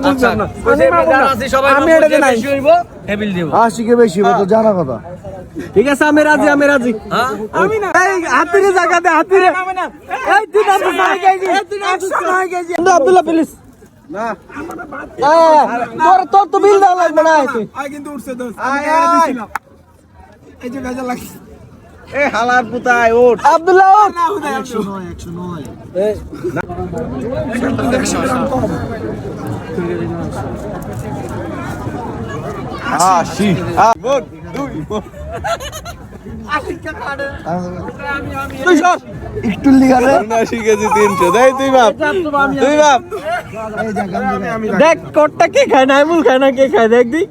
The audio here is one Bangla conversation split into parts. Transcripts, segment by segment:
বুঝলাম না আমি এটাতে নাই আশিকে বেশি হইব তো জানা কথা ঠিক আছে আমি রাজি আমি না এই হাতিরে জায়গা দে হাতিরে এই তুই না ভাই গেছি 100 ভাই গেছি আব্দুল্লাহ প্লিজ না তোর তো বিল দাও লাগবে না তুই আই কিন্তু উঠছে দোস্ত আমি এটা দিছিলাম এই যে ভেজা লাগছে এ হালার পুতায় ওঠ আব্দুল্লাহ ওঠ 109 এই আশি মোট 2 একটু লিগালে 79 কেজি 300 দেই তুই বাপ দেখ কোটটা কে খায় না আমুল খায় না কে খায় দেখ দি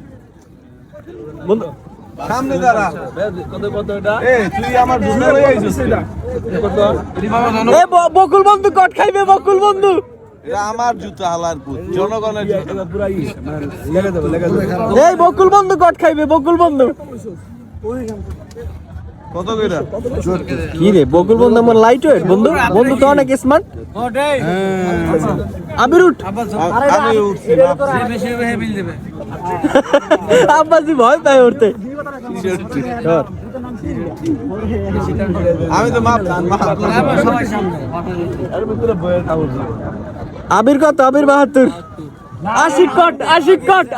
বন্ধু সামনে দাঁড়া কত এটা এই তুই আমার জুতো হয়ে আইছিস কত এ বকুল বন্ধু কট খাইবে বকুল বন্ধু এটা আমার জুতো হালার পুত জনগণের জুতো পুরো লেগে দেব এই বকুল বন্ধু কট খাইবে বকুল বন্ধু কত কইরা কি রে বকুল বন্ধু আমার লাইট ওয়েট বন্ধু বন্ধু তো অনেক স্মার্ট আবির উঠ আমি উঠছি বেশি হেভি দেবে আব্বাসি ভয় পায় উঠতে আমি তো মাপ সবাই সামনে আরে পুরো বয়ের খাবো আবির কত আবির 72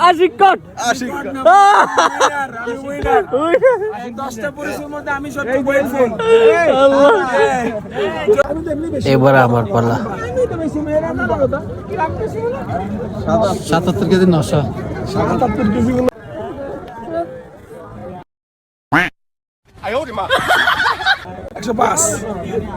আশিক কট আমি উইনার 10টা পুরুষের মধ্যে আমি সত্যি বলছি এবারে আমার পালা 77 কেজি 900 77 কেজি 105